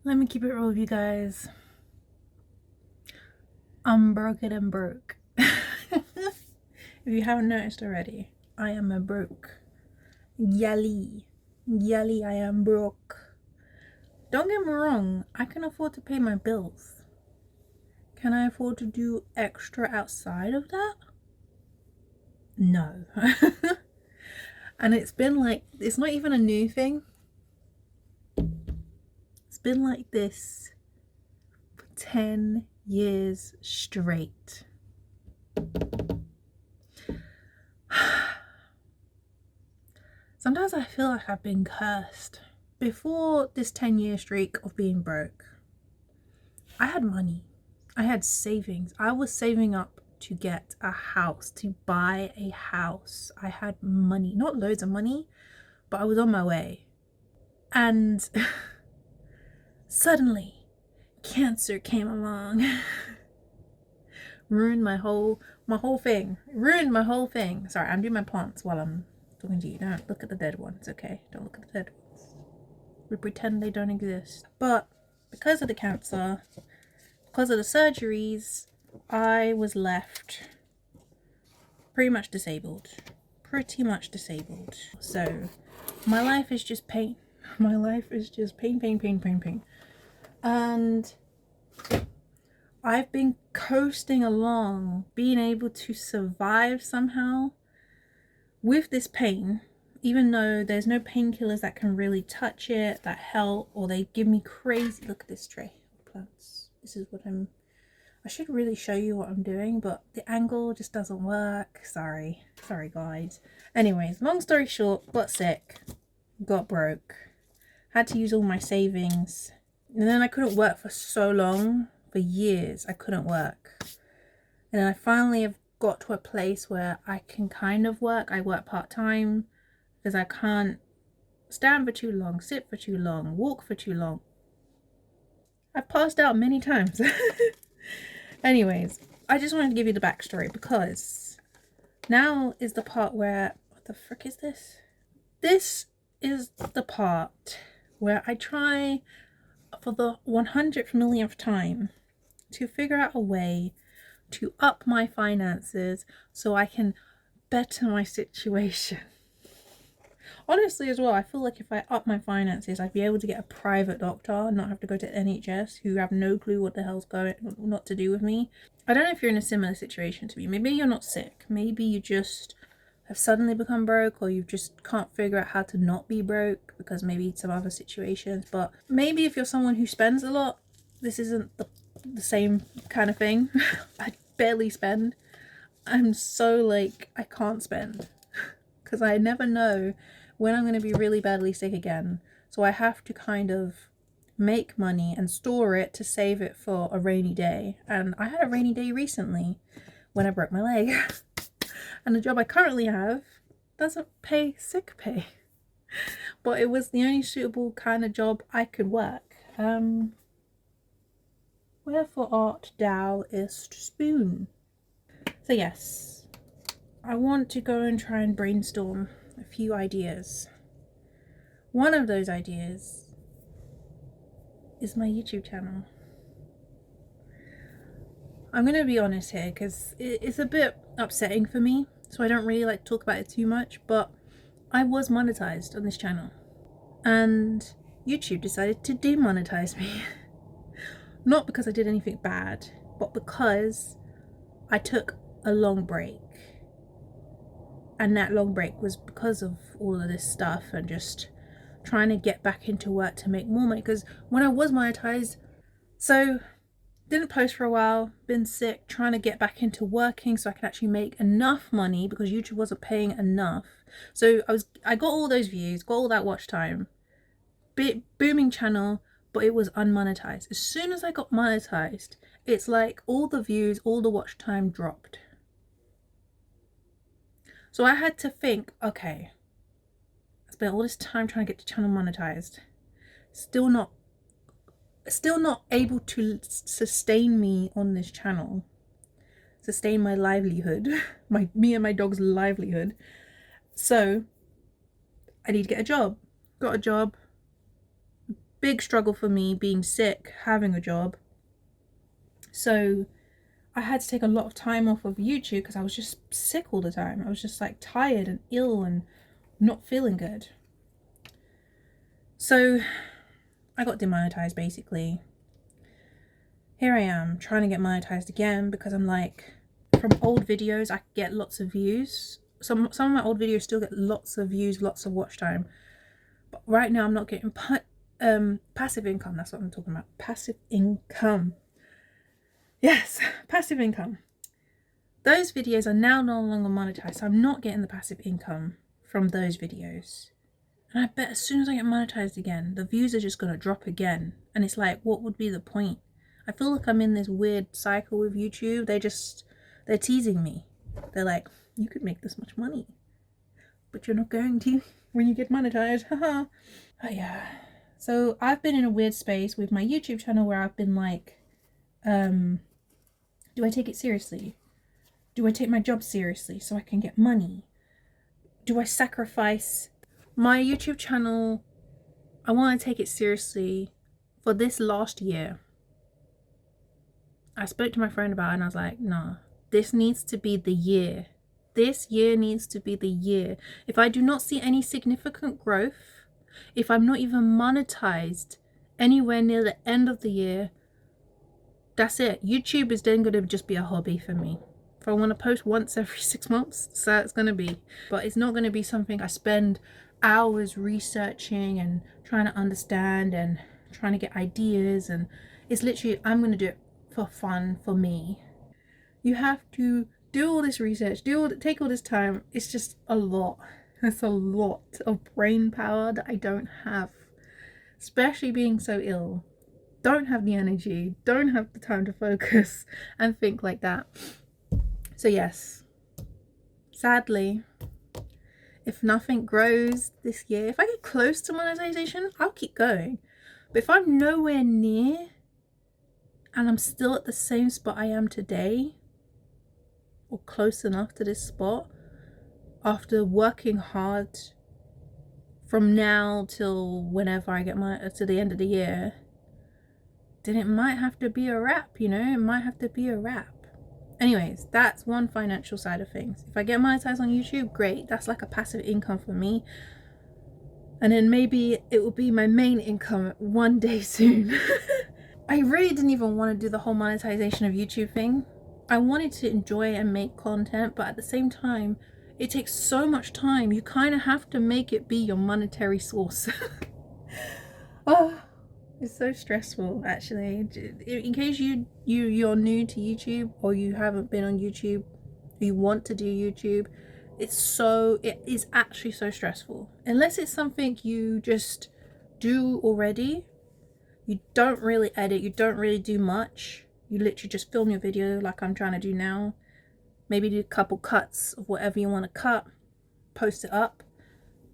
Let me keep it real with you guys. I'm broke and broke. If you haven't noticed already, I am a broke. Yelly. Yelly, I am broke. Don't get me wrong, I can afford to pay my bills. Can I afford to do extra outside of that? No. And it's been like, it's not even a new thing. It's been like this for 10 years straight. Sometimes I feel like I've been cursed. Before this 10-year streak of being broke, I had money. I had savings. I was saving up to get a house, to buy a house. I had money, not loads of money, but I was on my way. And suddenly, cancer came along. Ruined my whole thing. Ruined my whole thing. Sorry, I'm doing my plants while I'm talking to you. Don't look at the dead ones, okay? Don't look at the dead ones. We pretend they don't exist. But because of the cancer, because of the surgeries, I was left pretty much disabled. So my life is just pain. My life is just pain. And I've been coasting along, being able to survive somehow with this pain, even though there's no painkillers that can really touch it, that help, or they give me crazy. Look at this tray of plants. This is what I should really show you what I'm doing, but the angle just doesn't work. Sorry guys. Anyways, long story short, got sick, got broke, had to use all my savings, and then I couldn't work for so long. For years I couldn't work, and I finally have got to a place where I can kind of work. I work part-time because I can't stand for too long, sit for too long, walk for too long. I've passed out many times. Anyways, I just wanted to give you the backstory because now is the part where, what the frick is this? This is the part where I try for the 100th millionth time to figure out a way to up my finances so I can better my situation. Honestly, as well, I feel like if I up my finances, I'd be able to get a private doctor and not have to go to NHS, who have no clue what the hell's going not to do with me. I don't know if you're in a similar situation to me. Maybe you're not sick. Maybe you just have suddenly become broke, or you just can't figure out how to not be broke because maybe some other situations. But maybe if you're someone who spends a lot, this isn't the same kind of thing. I barely spend. I'm so like, I can't spend because I never know when I'm going to be really badly sick again. So I have to kind of make money and store it to save it for a rainy day. And I had a rainy day recently when I broke my leg. And the job I currently have doesn't pay sick pay. But it was the only suitable kind of job I could work. Wherefore art thou ist spoon. So yes, I want to go and try and brainstorm a few ideas. One of those ideas is my YouTube channel. I'm going to be honest here because it's a bit upsetting for me, so I don't really like to talk about it too much, but I was monetized on this channel and YouTube decided to demonetize me. Not because I did anything bad, but because I took a long break. And that long break was because of all of this stuff and just trying to get back into work to make more money. Because when I was monetized, so didn't post for a while, been sick, trying to get back into working so I could actually make enough money because YouTube wasn't paying enough. So I got all those views, got all that watch time, booming channel, but it was unmonetized. As soon as I got monetized, it's like all the views, all the watch time dropped. So I had to think, okay, I spent all this time trying to get the channel monetized, still not able to sustain me on this channel, sustain my livelihood, me and my dog's livelihood. So I need to get a job. Got a job, big struggle for me being sick, having a job. So I had to take a lot of time off of YouTube because I was just sick all the time. I was just like tired and ill and not feeling good. So I got demonetized basically. Here I am trying to get monetized again because I'm like, from old videos I get lots of views. Some of my old videos still get lots of views, lots of watch time. But right now I'm not getting passive income. That's what I'm talking about. Passive income. Yes, passive income. Those videos are now no longer monetized, so I'm not getting the passive income from those videos. And I bet as soon as I get monetized again, the views are just going to drop again. And it's like, what would be the point? I feel like I'm in this weird cycle with YouTube. They're teasing me. They're like, you could make this much money, but you're not going to when you get monetized. Haha. Oh yeah. So I've been in a weird space with my YouTube channel where I've been like, do I take it seriously? Do I take my job seriously so I can get money? Do I sacrifice my YouTube channel? I want to take it seriously for this last year. I spoke to my friend about it and I was like, nah, this needs to be the year. This year needs to be the year. If I do not see any significant growth, if I'm not even monetized anywhere near the end of the year, that's it. YouTube is then going to just be a hobby for me. If I want to post once every 6 months, so it's going to be. But it's not going to be something I spend hours researching and trying to understand and trying to get ideas. And it's literally, I'm going to do it for fun, for me. You have to do all this research, take all this time. It's just a lot. It's a lot of brain power that I don't have, especially being so ill. Don't have the energy, don't have the time to focus and think like that. So yes, sadly, if nothing grows this year, if I get close to monetization, I'll keep going. But if I'm nowhere near and I'm still at the same spot I am today, or close enough to this spot, after working hard from now till whenever I get to the end of the year, then it might have to be a wrap, you know? It might have to be a wrap. Anyways, that's one financial side of things. If I get monetized on YouTube, great. That's like a passive income for me. And then maybe it will be my main income one day soon. I really didn't even want to do the whole monetization of YouTube thing. I wanted to enjoy and make content, but at the same time, it takes so much time. You kind of have to make it be your monetary source. Oh, it's so stressful, actually. In case you're new to YouTube, or you haven't been on YouTube, or you want to do YouTube, it is actually so stressful. Unless it's something you just do already, you don't really edit, you don't really do much. You literally just film your video like I'm trying to do now. Maybe do a couple cuts of whatever you want to cut, post it up,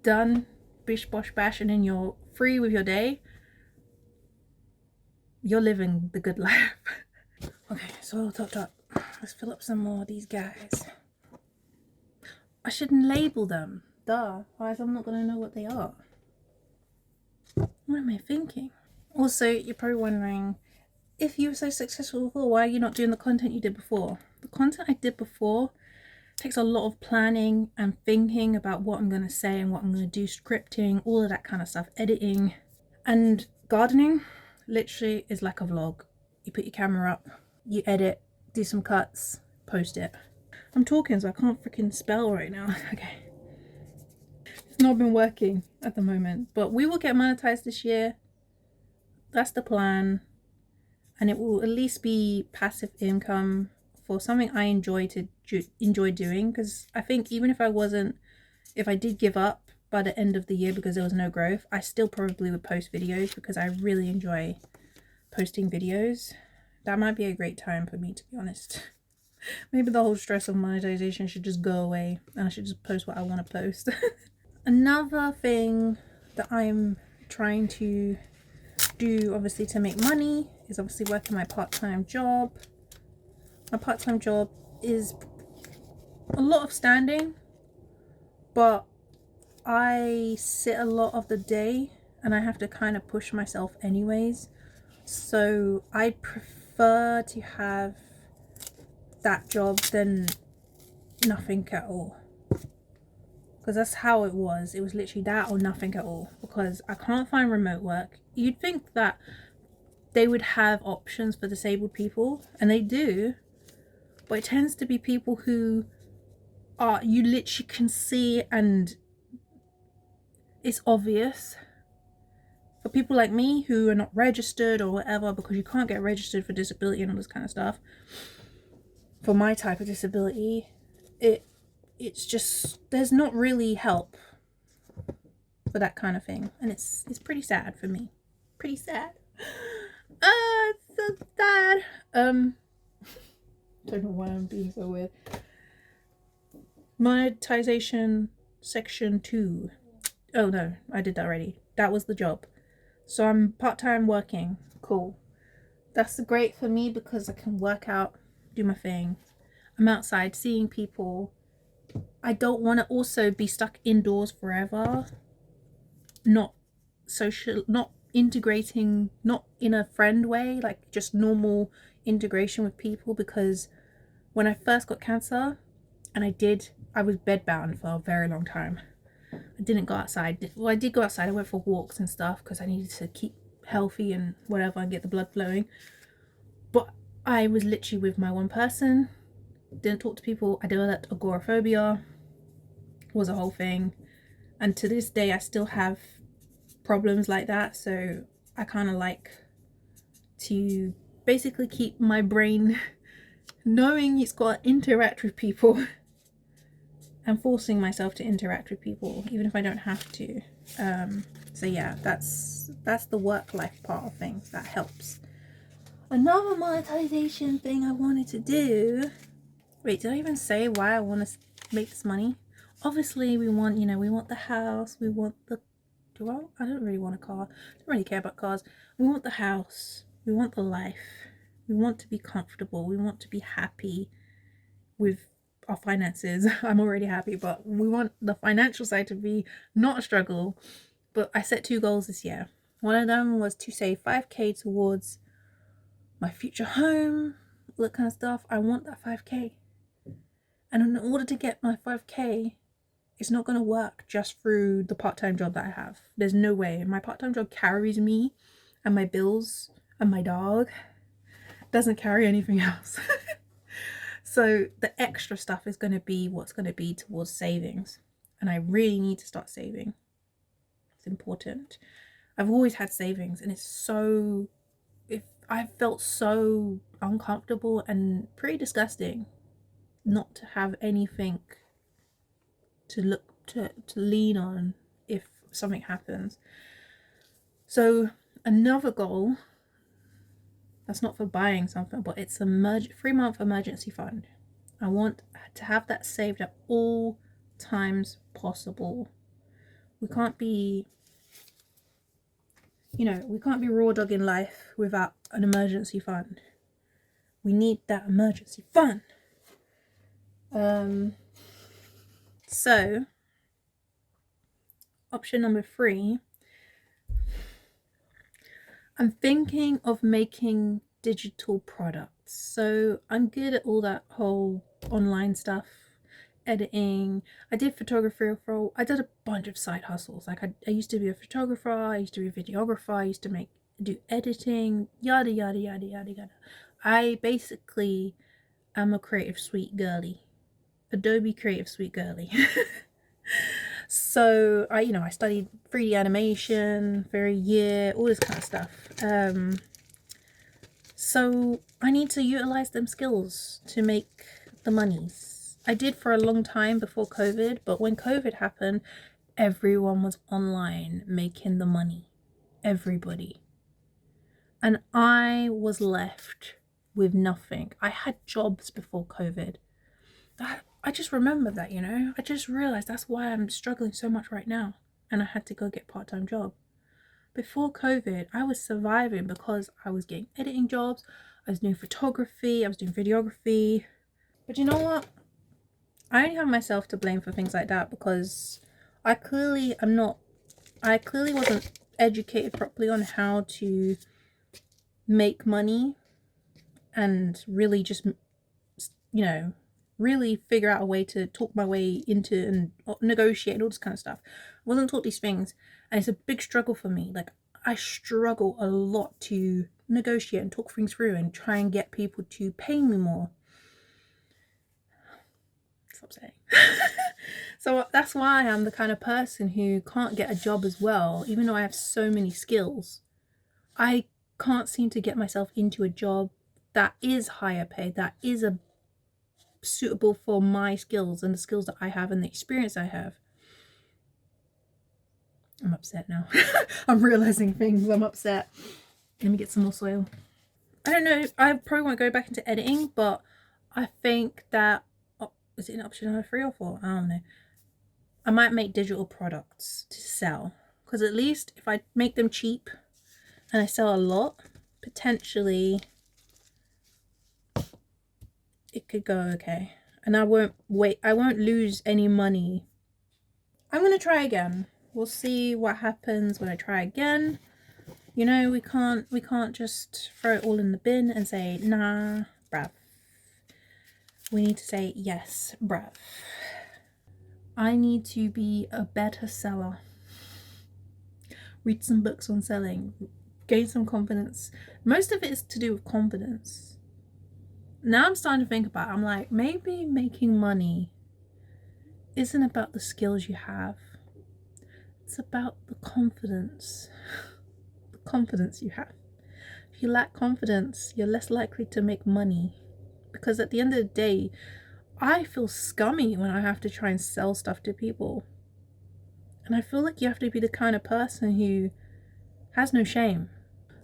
done, bish bosh bash, and then you're free with your day. You're living the good life. Okay, so all topped up. Let's fill up some more of these guys. I shouldn't label them. Duh. Otherwise I'm not going to know what they are. What am I thinking? Also, you're probably wondering, if you were so successful before, why are you not doing the content you did before? The content I did before takes a lot of planning and thinking about what I'm going to say and what I'm going to do, scripting, all of that kind of stuff, editing. And gardening literally is like a vlog. You put your camera up, you edit, do some cuts, post it. I'm talking so I can't freaking spell right now. Okay. It's not been working at the moment, but we will get monetized this year. That's the plan. And it will at least be passive income for something I enjoy doing. Because I think even if I did give up by the end of the year because there was no growth, I still probably would post videos because I really enjoy posting videos. That might be a great time for me, to be honest. Maybe the whole stress of monetization should just go away and I should just post what I want to post. Another thing that I'm trying to do, obviously, to make money is obviously working my part-time job. My part-time job is a lot of standing, but I sit a lot of the day and I have to kind of push myself anyways. So I prefer to have that job than nothing at all, because that's how it was. It was literally that or nothing at all, because I can't find remote work. You'd think that they would have options for disabled people, and they do, but it tends to be people who are, you literally can see and it's obvious. For people like me who are not registered or whatever, because you can't get registered for disability and all this kind of stuff, for my type of disability, it's just, there's not really help for that kind of thing, and it's pretty sad for me. Pretty sad. It's so sad. Don't know why I'm being so weird. Monetization section 2. Oh no, I did that already. That was the job. So I'm part-time working. Cool. That's great for me because I can work out, do my thing. I'm outside seeing people. I don't want to also be stuck indoors forever. Not social, not integrating, not in a friend way, like just normal integration with people, because when I first got cancer, and I was bedbound for a very long time. I didn't go outside. Well, I did go outside. I went for walks and stuff because I needed to keep healthy and whatever and get the blood flowing. But I was literally with my one person. Didn't talk to people. I developed agoraphobia. Was a whole thing. And to this day, I still have problems like that. So I kind of like to basically keep my brain knowing it's got to interact with people. And forcing myself to interact with people, even if I don't have to. So yeah, that's the work-life part of things. That helps. Another monetization thing I wanted to do. Wait, did I even say why I want to make this money? Obviously, we want, we want the house. We want the... I don't really want a car. I don't really care about cars. We want the house. We want the life. We want to be comfortable. We want to be happy with our finances. I'm already happy, but we want the financial side to be not a struggle. But I set 2 goals this year. One of them was to save 5k towards my future home, all that kind of stuff. I want that 5k, and in order to get my 5k, it's not going to work just through the part-time job that I have. There's no way. My part-time job carries me and my bills and my dog. Doesn't carry anything else. So the extra stuff is going to be what's going to be towards savings. And I really need to start saving. It's important. I've always had savings, and I felt so uncomfortable and pretty disgusting not to have anything to lean on if something happens. So another goal, that's not for buying something, but it's a 3-month emergency fund. I want to have that saved at all times possible. We can't be, we can't be raw dogging life without an emergency fund. We need that emergency fund. So, option number 3, I'm thinking of making digital products. So I'm good at all that whole online stuff, editing. I did photography I did a bunch of side hustles. Like I used to be a photographer, I used to be a videographer, I used to do editing, yada yada yada yada yada. I basically am a creative sweet girly. Adobe creative sweet girly. So I studied 3D animation for a year, all this kind of stuff. So I need to utilize them skills to make the monies. I did for a long time before COVID, but when COVID happened, everyone was online making the money. Everybody. And I was left with nothing. I had jobs before COVID. I just remember that, I just realized that's why I'm struggling so much right now. And I had to go get a part-time job. Before COVID, I was surviving because I was getting editing jobs, I was doing photography, I was doing videography. But you know what? I only have myself to blame for things like that, because I clearly wasn't educated properly on how to make money and really just, you know, really figure out a way to talk my way into and negotiate all this kind of stuff. I wasn't taught these things, and it's a big struggle for me. Like, I struggle a lot to negotiate and talk things through and try and get people to pay me more. Stop saying. So that's why I'm the kind of person who can't get a job as well, even though I have so many skills. I can't seem to get myself into a job that is higher paid, that is suitable for my skills and the skills that I have and the experience I have. I'm upset now. I'm realizing things. I'm upset. Let me get some more soil. I don't know. I probably won't go back into editing, but I think that... Oh, is it an option number 3 or 4? I don't know. I might make digital products to sell, because at least if I make them cheap and I sell a lot, potentially it could go okay, and I won't lose any money. I'm gonna try again. We'll see what happens when I try again. You know, we can't just throw it all in the bin and say, nah, bruv. We need to say, yes, bruv. I need to be a better seller. Read some books on selling. Gain some confidence. Most of it is to do with confidence. Now I'm starting to think about it. I'm like, maybe making money isn't about the skills you have. It's about the confidence. The confidence you have. If you lack confidence, you're less likely to make money. Because at the end of the day, I feel scummy when I have to try and sell stuff to people. And I feel like you have to be the kind of person who has no shame.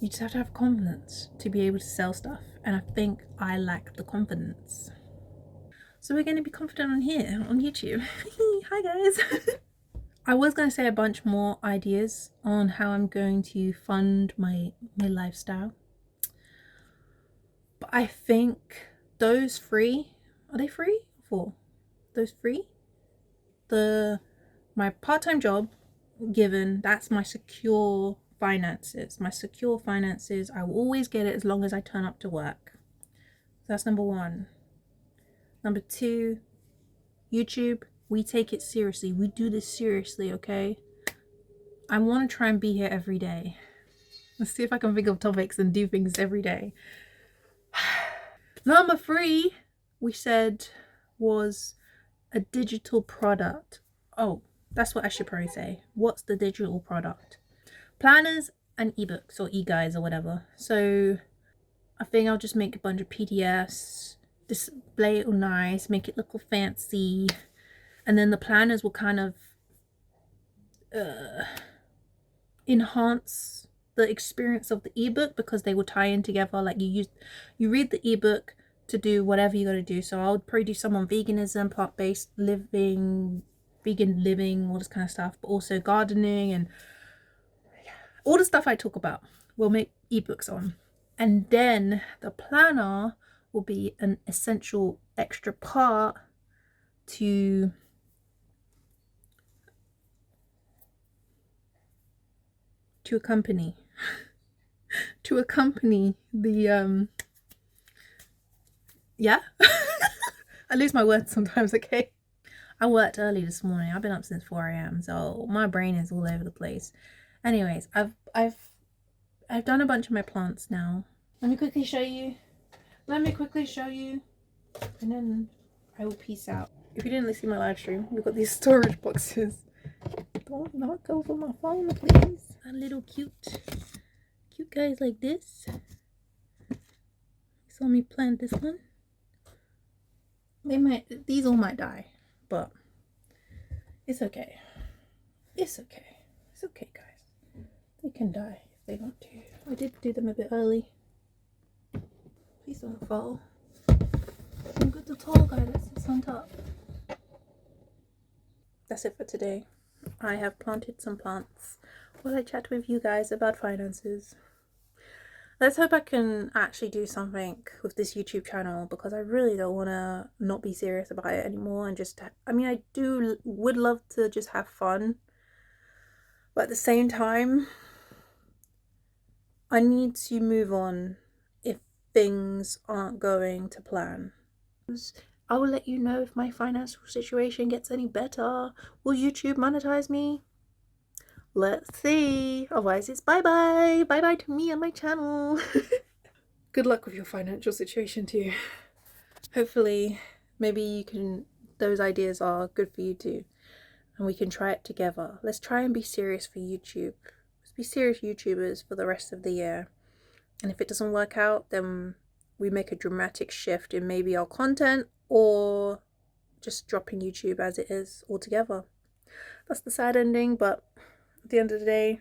You just have to have confidence to be able to sell stuff. And I think I lack the confidence. So we're going to be confident on here, on YouTube. Hi guys. I was going to say a bunch more ideas on how I'm going to fund my lifestyle. But I think those 3, are they 3 or 4? Those 3? My part-time job, given, that's my secure finances. My secure finances, I will always get it as long as I turn up to work. That's number 1. Number 2, YouTube. We take it seriously. We do this seriously, okay? I want to try and be here every day. Let's see if I can think of topics and do things every day. Number 3, we said, was a digital product. Oh, that's what I should probably say. What's the digital product? Planners and ebooks or e-guides or whatever. So I think I'll just make a bunch of PDFs, display it all nice, make it look all fancy. And then the planners will kind of enhance the experience of the ebook, because they will tie in together. Like you read the ebook to do whatever you got to do. So I would probably do some on veganism, plant-based living, vegan living, all this kind of stuff, but also gardening and all the stuff I talk about. We'll make ebooks on, and then the planner will be an essential extra part to accompany the yeah. I lose my words sometimes, okay? I worked early this morning. I've been up since 4 a.m. so my brain is all over the place. Anyways, I've done a bunch of my plants now. Let me quickly show you, and then I will peace out. If you didn't see my live stream, we've got these storage boxes. Don't knock over my phone, please. A little cute guys like this. You saw me plant this one. These all might die, but it's okay. It's okay, guys. They can die if they want to. I did do them a bit early. Please don't fall. I'm good, the tall guy that sits on top. That's it for today. I have planted some plants while I chat with you guys about finances. Let's hope I can actually do something with this YouTube channel, because I really don't want to not be serious about it anymore and just, I mean, would love to just have fun, but at the same time, I need to move on if things aren't going to plan. I will let you know if my financial situation gets any better. Will YouTube monetize me? Let's see. Otherwise, it's bye-bye. Bye-bye to me and my channel. Good luck with your financial situation too. Hopefully, maybe those ideas are good for you too. And we can try it together. Let's try and be serious for YouTube. Let's be serious YouTubers for the rest of the year. And if it doesn't work out, then we make a dramatic shift in maybe our content or just dropping YouTube as it is altogether. That's the sad ending, but at the end of the day,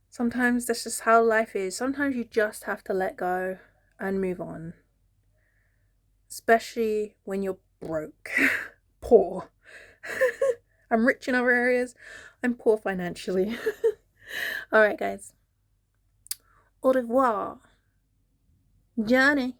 sometimes that's just how life is. Sometimes you just have to let go and move on. Especially when you're broke. Poor. I'm rich in other areas. I'm poor financially. Alright guys. Au revoir. Johnny.